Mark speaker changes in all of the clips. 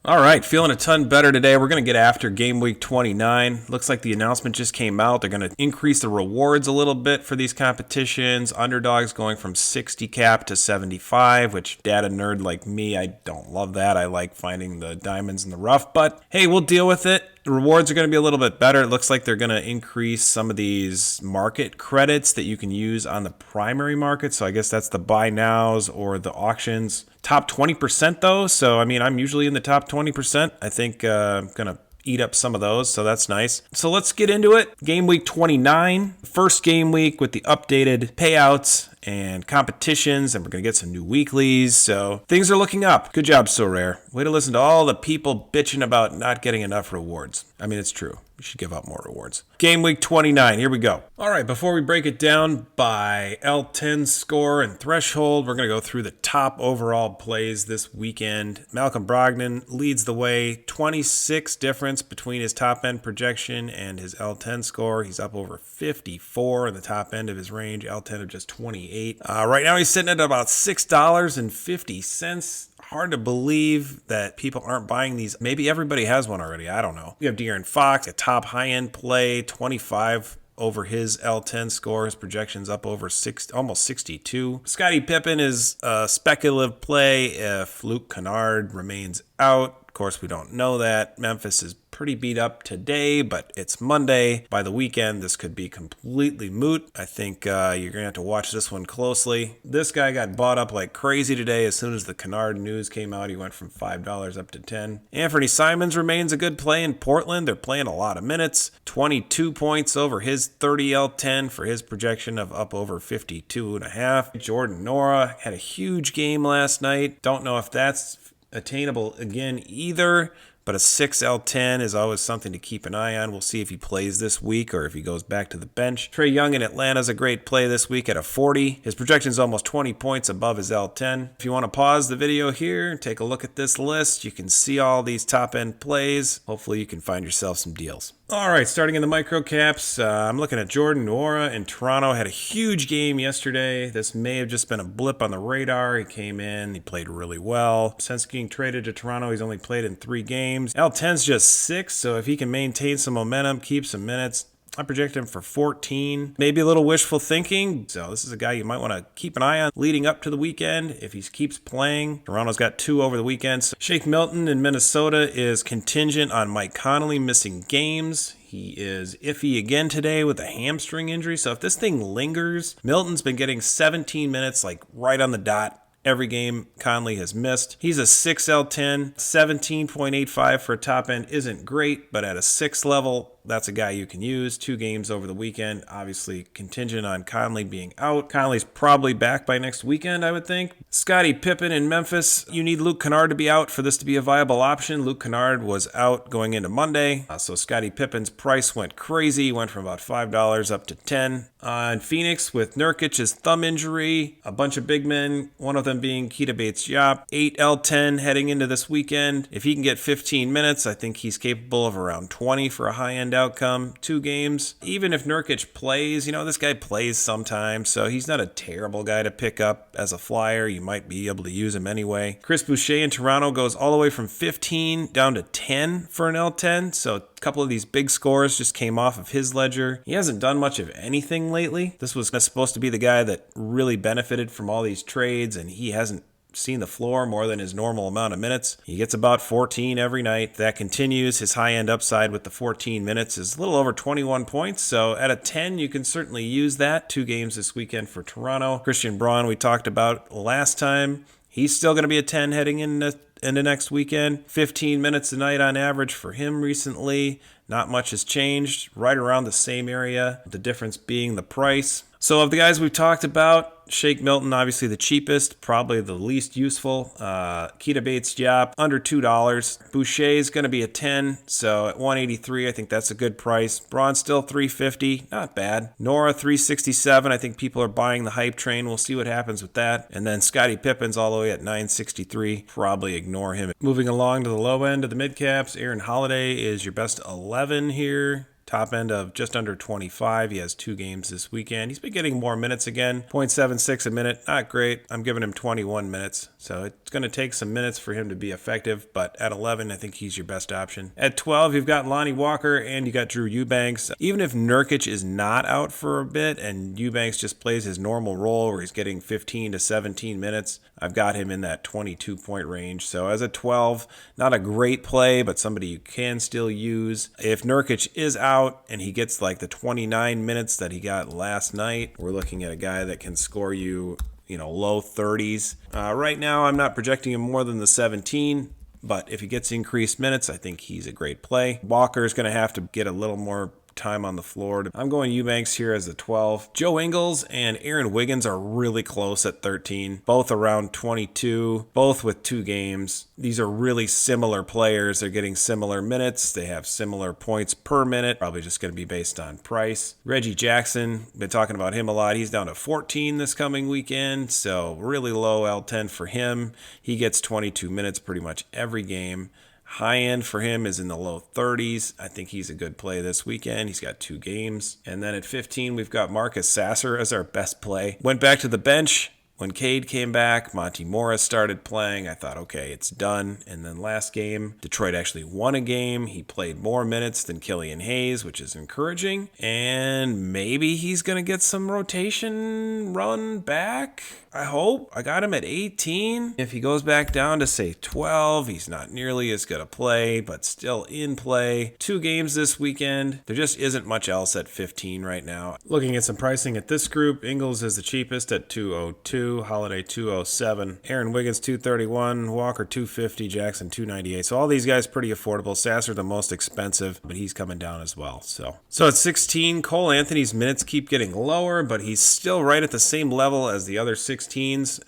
Speaker 1: All right, feeling a ton better today. We're going to get after Game Week 29. Looks like the announcement just came out. They're going to increase the rewards a little bit for these competitions. Underdogs going from 60 cap to 75, which data nerd like me, I don't love that. I like finding the diamonds in the rough, but hey, we'll deal with it. The rewards are going to be a little bit better. It looks like they're going to increase some of these market credits that you can use on the primary market. So I guess that's the buy nows or the auctions. Top 20% though. So, I mean, I'm usually in the top 20%. I think I'm going to eat up some of those, so that's nice. So let's get into it. Game week 29, first game week with the updated payouts and competitions, and we're going to get some new weeklies, so things are looking up. Good job, Sorare. Way to listen to all the people bitching about not getting enough rewards. I mean, it's true. We should give out more rewards. Game week 29, here we go. All right, before we break it down by L10 score and threshold, we're going to go through the top overall plays this weekend. Malcolm Brogdon leads the way, 26 difference between his top end projection and his L10 score. He's up over 54 in the top end of his range, L10 of just 28. Right now he's sitting at about $6.50. Hard to believe that people aren't buying these. Maybe everybody has one already. I don't know. We have De'Aaron Fox, a top high-end play, 25 over his L10 score. His projection's up over almost 62. Scottie Pippen is a speculative play if Luke Kennard remains out. Of course, we don't know that. Memphis is pretty beat up today, but it's Monday. By the weekend, this could be completely moot. I think you're going to have to watch this one closely. This guy got bought up like crazy today. As soon as the Kennard news came out, he went from $5 up to $10. Anthony Simons remains a good play in Portland. They're playing a lot of minutes. 22 points over his 30 L10 for his projection of up over 52.5. Jordan Nora had a huge game last night. Don't know if that's attainable again either, but a 6L10 is always something to keep an eye on. We'll see if he plays this week or if he goes back to the bench. Trae Young in Atlanta is a great play this week at a 40. His projection is almost 20 points above his L10. If you want to pause the video here and take a look at this list, you can see all these top-end plays. Hopefully you can find yourself some deals. All right, starting in the micro caps, I'm looking at Jordan Nwora in Toronto. Had a huge game yesterday. This may have just been a blip on the radar. He came in, he played really well. Since getting traded to Toronto, he's only played in 3 games. L10's just 6, so if he can maintain some momentum, keep some minutes, I project him for 14. Maybe a little wishful thinking. So this is a guy you might want to keep an eye on leading up to the weekend if he keeps playing. Toronto's got 2 over the weekend. So Shake Milton in Minnesota is contingent on Mike Conley missing games. He is iffy again today with a hamstring injury. So if this thing lingers, Milton's been getting 17 minutes like right on the dot every game Conley has missed. He's a 6L10, 17.85 for a top end isn't great, but at a 6 level, that's a guy you can use. 2 games over the weekend, obviously contingent on Conley being out. Conley's probably back by next weekend, I would think. Scottie Pippen in Memphis. You need Luke Kennard to be out for this to be a viable option. Luke Kennard was out going into Monday, so Scottie Pippen's price went crazy. Went from about $5 up to $10. In Phoenix with Nurkic's thumb injury, a bunch of big men, one of them being Keita Bates-Diop. 8L10 heading into this weekend. If he can get 15 minutes, I think he's capable of around 20 for a high-end outcome. 2 games. Even if Nurkic plays, this guy plays sometimes, so he's not a terrible guy to pick up as a flyer. You might be able to use him anyway. Chris Boucher in Toronto goes all the way from 15 down to 10 for an L10, so a couple of these big scores just came off of his ledger. He hasn't done much of anything lately. This was supposed to be the guy that really benefited from all these trades, and he hasn't seen the floor more than his normal amount of minutes. He gets about 14 every night. That continues. His high-end upside with the 14 minutes is a little over 21 points. So at a 10, you can certainly use that. 2 games this weekend for Toronto. Christian Braun, we talked about last time. He's still going to be a 10 heading into next weekend. 15 minutes a night on average for him recently. Not much has changed. Right around the same area. The difference being the price. So of the guys we've talked about, Shake Milton, obviously the cheapest, probably the least useful. Keita Bates-Diop, under $2. Boucher is going to be a 10, so at 183, I think that's a good price. Braun still 350, not bad. Nora 367, I think people are buying the hype train. We'll see what happens with that. And then Scottie Pippen's all the way at 963. Probably ignore him. Moving along to the low end of the mid caps, Aaron Holiday is your best 11 here. top end of just under 25. He has 2 games this weekend. He's been getting more minutes again. 0.76 a minute, not great. I'm giving him 21 minutes. So it's going to take some minutes for him to be effective, but at 11, I think he's your best option. At 12, you've got Lonnie Walker and you got Drew Eubanks. Even if Nurkic is not out for a bit and Eubanks just plays his normal role where he's getting 15 to 17 minutes, I've got him in that 22-point range. So as a 12, not a great play, but somebody you can still use. If Nurkic is out and he gets like the 29 minutes that he got last night, we're looking at a guy that can score you, low 30s. Right now, I'm not projecting him more than the 17. But if he gets increased minutes, I think he's a great play. Walker is going to have to get a little more time on the floor. I'm going Eubanks here as the 12. Joe Ingles and Aaron Wiggins are really close at 13, both around 22, both with 2 games. These are really similar players. They're getting similar minutes. They have similar points per minute, probably just going to be based on price. Reggie Jackson, been talking about him a lot. He's down to 14 this coming weekend, so really low L10 for him. He gets 22 minutes pretty much every game. High end for him is in the low 30s. I think he's a good play this weekend. He's got 2 games. And then at 15, we've got Marcus Sasser as our best play. Went back to the bench. When Cade came back, Monty Morris started playing. I thought, okay, it's done. And then last game, Detroit actually won a game. He played more minutes than Killian Hayes, which is encouraging. And maybe he's going to get some rotation run back. I hope. I got him at 18. If he goes back down to, say, 12, he's not nearly as good a play, but still in play. 2 games this weekend. There just isn't much else at 15 right now. Looking at some pricing at this group, Ingles is the cheapest at 202, Holiday 207, Aaron Wiggins 231, Walker 250, Jackson 298. So all these guys pretty affordable. Sasser the most expensive, but he's coming down as well. So at 16, Cole Anthony's minutes keep getting lower, but he's still right at the same level as the other 16s.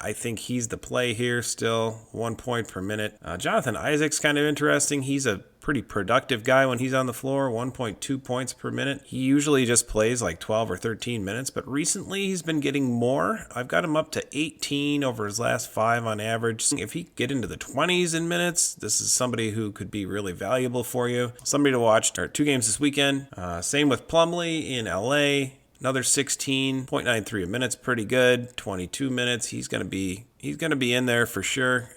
Speaker 1: I think he's the play here still, 1 point per minute. Jonathan Isaac's kind of interesting. He's a pretty productive guy when he's on the floor, 1.2 points per minute. He usually just plays like 12 or 13 minutes, but recently he's been getting more. I've got him up to 18 over his last 5 on average. If he get into the 20s in minutes, this is somebody who could be really valuable for you. Somebody to watch. 2 games this weekend. Same with Plumlee in LA. Another 16.93 a minute's pretty good. 22 minutes. He's going to be in there for sure.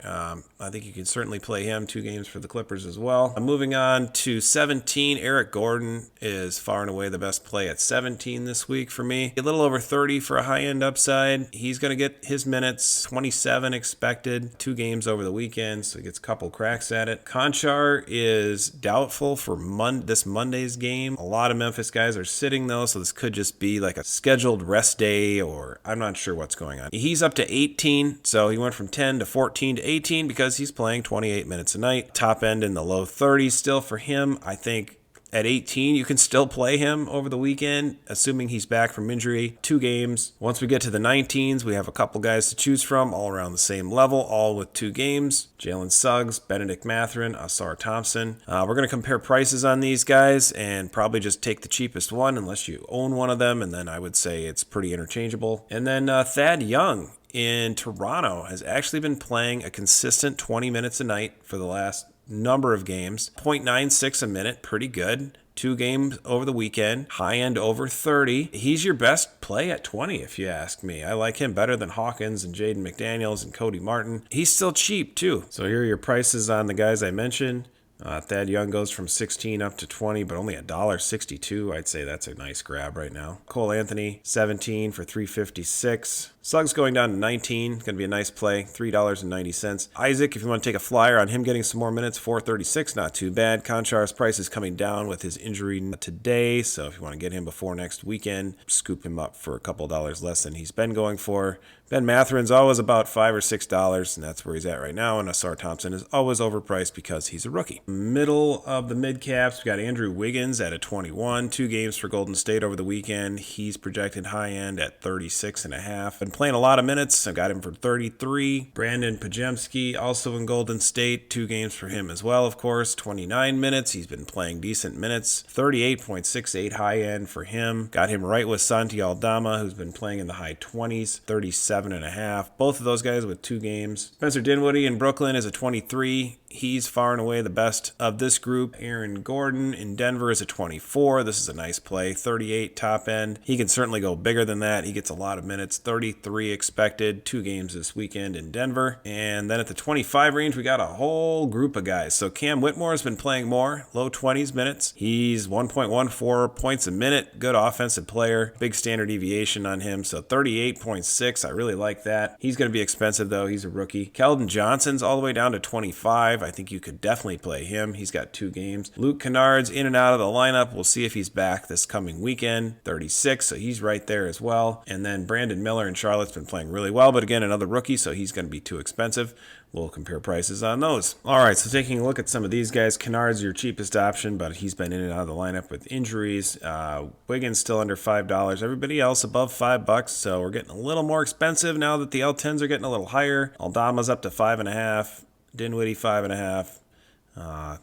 Speaker 1: I think you can certainly play him. 2 games for the Clippers as well. Moving on to 17, Eric Gordon is far and away the best play at 17 this week for me. A little over 30 for a high-end upside. He's going to get his minutes, 27 expected. 2 games over the weekend, so he gets a couple cracks at it. Conchar is doubtful for this Monday's game. A lot of Memphis guys are sitting, though, so this could just be like a scheduled rest day, or I'm not sure what's going on. He's up to 18, so he went from 10 to 14 to 18 because he's playing 28 minutes a night. Top end in the low 30s still for him. I think at 18, you can still play him over the weekend, assuming he's back from injury. 2 games. Once we get to the 19s, we have a couple guys to choose from, all around the same level, all with 2 games. Jalen Suggs, Benedict Mathurin, Asar Thompson. We're going to compare prices on these guys and probably just take the cheapest one unless you own one of them, and then I would say it's pretty interchangeable. And then Thad Young in Toronto has actually been playing a consistent 20 minutes a night for the last number of games. 0.96 a minute, pretty good. 2 games over the weekend, high end over 30. He's your best play at 20, if you ask me. I like him better than Hawkins and Jaden McDaniels and Cody Martin. He's still cheap, too. So here are your prices on the guys I mentioned. Thad Young goes from 16 up to 20, but only $1.62. I'd say that's a nice grab right now. Cole Anthony, 17 for $3.56. Suggs going down to 19. Going to be a nice play, $3.90. Isaac, if you want to take a flyer on him getting some more minutes, $4.36, not too bad. Konchar's price is coming down with his injury today, so if you want to get him before next weekend, scoop him up for a couple dollars less than he's been going for. Ben Mathurin's always about $5 or $6, and that's where he's at right now. And Asar Thompson is always overpriced because he's a rookie. Middle of the mid-caps, we got Andrew Wiggins at a 21. 2 games for Golden State over the weekend. He's projected high-end at 36.5. Been playing a lot of minutes. I got him for 33. Brandon Pajemski, also in Golden State. 2 games for him as well, of course. 29 minutes. He's been playing decent minutes. 38.68 high-end for him. Got him right with Santi Aldama, who's been playing in the high 20s. 37.5. Both of those guys with 2 games. Spencer Dinwiddie in Brooklyn is a 23. He's far and away the best of this group. Aaron Gordon in Denver is a 24. This is a nice play. 38 top end. He can certainly go bigger than that. He gets a lot of minutes. 33 expected. 2 games this weekend in Denver. And then at the 25 range, we got a whole group of guys. So Cam Whitmore has been playing more. Low 20s minutes. He's 1.14 points a minute. Good offensive player. Big standard deviation on him. So 38.6. I really like that. He's going to be expensive, though. He's a rookie. Keldon Johnson's all the way down to 25. I think you could definitely play him. He's got 2 games. Luke Kennard's in and out of the lineup. We'll see if he's back this coming weekend. 36, so he's right there as well. And then Brandon Miller in Charlotte's been playing really well, but again, another rookie, so he's going to be too expensive. We'll compare prices on those. All right, so taking a look at some of these guys, Kennard's your cheapest option, but he's been in and out of the lineup with injuries. Wiggins still under $5. Everybody else above $5, so we're getting a little more expensive now that the L10s are getting a little higher. Aldama's up to 5.5. Dinwiddie 5.5,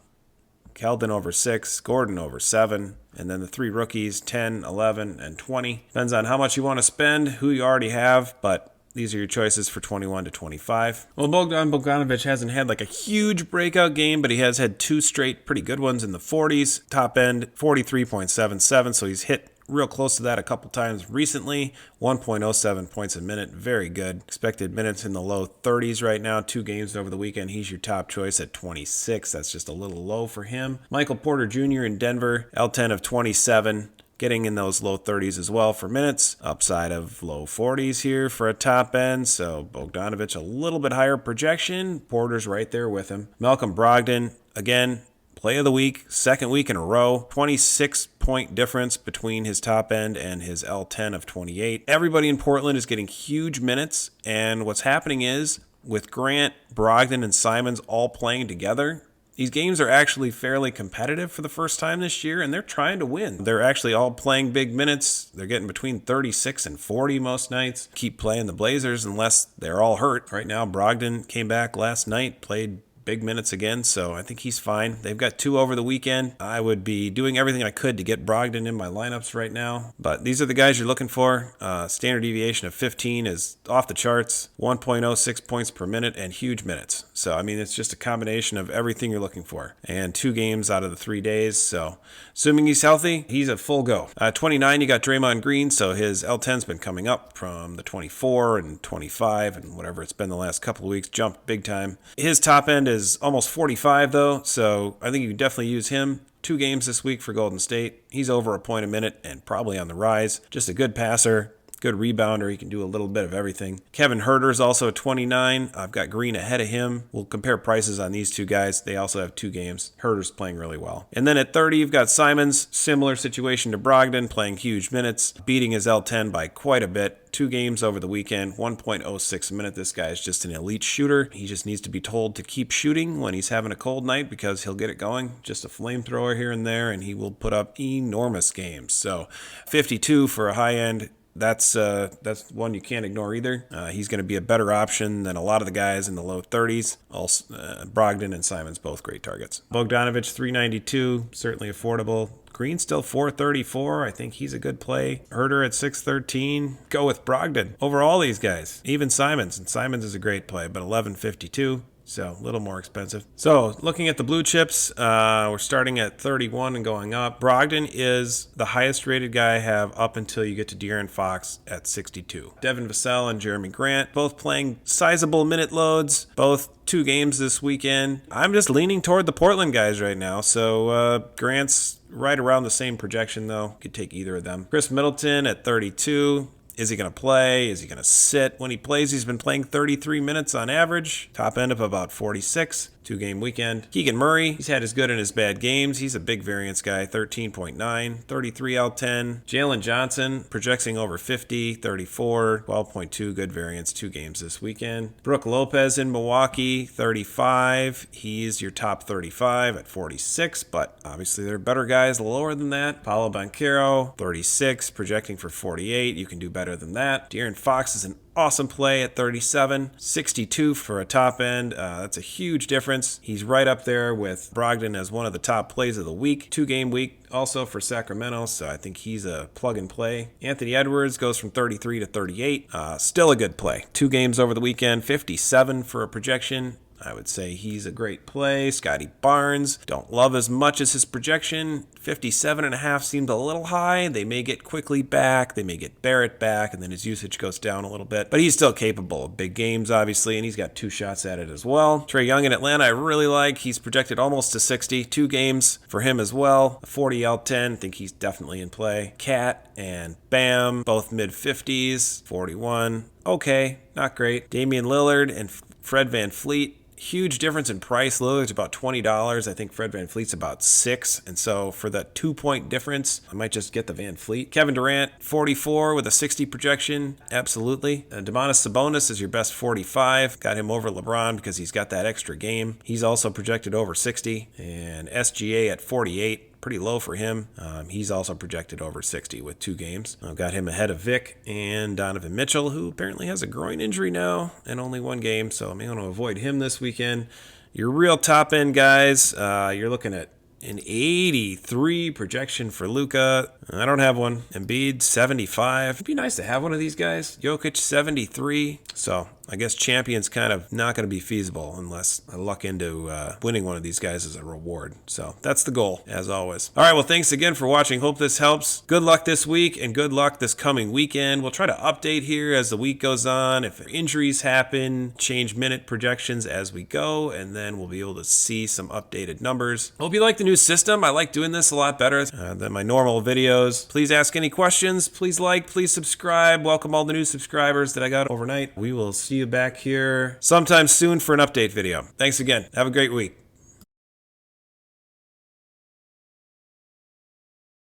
Speaker 1: Keldon over 6, Gordon over 7, and then the 3 rookies 10, 11, and 20. Depends on how much you want to spend, who you already have, but these are your choices for 21 to 25. Well, Bogdan Bogdanovic hasn't had like a huge breakout game, but he has had 2 straight pretty good ones in the 40s. Top end 43.77, so he's hit real close to that a couple times recently. 1.07 points a minute. Very good. Expected minutes in the low 30s right now. 2 games over the weekend. He's your top choice at 26. That's just a little low for him. Michael Porter Jr. in Denver. L10 of 27. Getting in those low 30s as well for minutes. Upside of low 40s here for a top end. So Bogdanovic a little bit higher projection. Porter's right there with him. Malcolm Brogdon, again, play of the week, 2nd week in a row, 26-point difference between his top end and his L10 of 28. Everybody in Portland is getting huge minutes, and what's happening is with Grant, Brogdon, and Simons all playing together, these games are actually fairly competitive for the first time this year, and they're trying to win. They're actually all playing big minutes. They're getting between 36 and 40 most nights. Keep playing the Blazers unless they're all hurt. Right now, Brogdon came back last night, played big minutes again, so I think he's fine. They've got 2 over the weekend. I would be doing everything I could to get Brogdon in my lineups right now, but these are the guys you're looking for. Standard deviation of 15 is off the charts, 1.06 points per minute, and huge minutes. So, I mean, it's just a combination of everything you're looking for, and 2 games out of the 3 days, so assuming he's healthy, he's a full go. 29, you got Draymond Green, so his L10's been coming up from the 24 and 25 and whatever it's been the last couple of weeks, jumped big time. His top end is almost 45 though, so I think you can definitely use him. 2 games this week for Golden State. He's over a point a minute and probably on the rise. Just a good passer, good rebounder. He can do a little bit of everything. Kevin Huerter is also at 29. I've got Green ahead of him. We'll compare prices on these 2 guys. They also have 2 games. Huerter's playing really well. And then at 30, you've got Simons. Similar situation to Brogdon, playing huge minutes, beating his L10 by quite a bit. 2 games over the weekend, 1.06 a minute. This guy is just an elite shooter. He just needs to be told to keep shooting when he's having a cold night because he'll get it going. Just a flamethrower here and there, and he will put up enormous games. So 52 for a high end. That's one you can't ignore either. He's going to be a better option than a lot of the guys in the low 30s. Also, Brogdon and Simons, both great targets. Bogdanovic, 392, certainly affordable. Green still 434. I think he's a good play. Huerter at 613. Go with Brogdon over all these guys, even Simons. And Simons is a great play, but 1152. So a little more expensive. So looking at the blue chips, we're starting at 31 and going up. Brogdon is the highest rated guy I have up until you get to De'Aaron Fox at 62. Devin Vassell and Jeremy Grant, both playing sizable minute loads, both 2 games this weekend. I'm just leaning toward the Portland guys right now. So Grant's right around the same projection though. Could take either of them. Chris Middleton at 32. Is he going to play? Is he going to sit? When he plays, he's been playing 33 minutes on average. Top end of about 46. 2-game weekend. Keegan Murray, he's had his good and his bad games. He's a big variance guy, 13.9, 33 out 10. Jalen Johnson, projecting over 50, 34, 12.2, good variance, 2 games this weekend. Brook Lopez in Milwaukee, 35. He's your top 35 at 46, but obviously there are better guys lower than that. Paolo Banchero, 36, projecting for 48. You can do better than that. De'Aaron Fox is an awesome play at 37, 62 for a top end. That's a huge difference. He's right up there with Brogdon as one of the top plays of the week. 2-game week also for Sacramento, so I think he's a plug and play. Anthony Edwards goes from 33 to 38. Still a good play. 2 games over the weekend, 57 for a projection. I would say he's a great play. Scotty Barnes, don't love as much as his projection. 57.5 seemed a little high. They may get quickly back. They may get Barrett back, and then his usage goes down a little bit. But he's still capable of big games, obviously, and he's got 2 shots at it as well. Trae Young in Atlanta, I really like. He's projected almost to 60. 2 games for him as well. 40 L10, think he's definitely in play. Cat and Bam, both mid-50s. 41, okay, not great. Damian Lillard and Fred VanVleet, huge difference in price. Lillard's about $20. I think Fred VanVleet's about $6. And so for that 2-point difference, I might just get the VanVleet. Kevin Durant, 44 with a 60 projection. Absolutely. Domantas Sabonis is your best 45. Got him over LeBron because he's got that extra game. He's also projected over 60. And SGA at 48. Pretty low for him. He's also projected over 60 with 2 games. I've got him ahead of Vic and Donovan Mitchell, who apparently has a groin injury now and only 1 game, so I may want to avoid him this weekend. Your real top end guys, you're looking at an 83 projection for Luka. I don't have one. Embiid, 75. It'd be nice to have one of these guys. Jokic, 73. So I guess champion's kind of not going to be feasible unless I luck into winning one of these guys as a reward. So that's the goal, as always. All right, well, thanks again for watching. Hope this helps. Good luck this week and good luck this coming weekend. We'll try to update here as the week goes on. If injuries happen, change minute projections as we go, and then we'll be able to see some updated numbers. Hope you like the new system. I like doing this a lot better than my normal videos. Please ask any questions. Please like, please subscribe. Welcome all the new subscribers that I got overnight. We will see you back here sometime soon for an update video. Thanks again. Have a great week.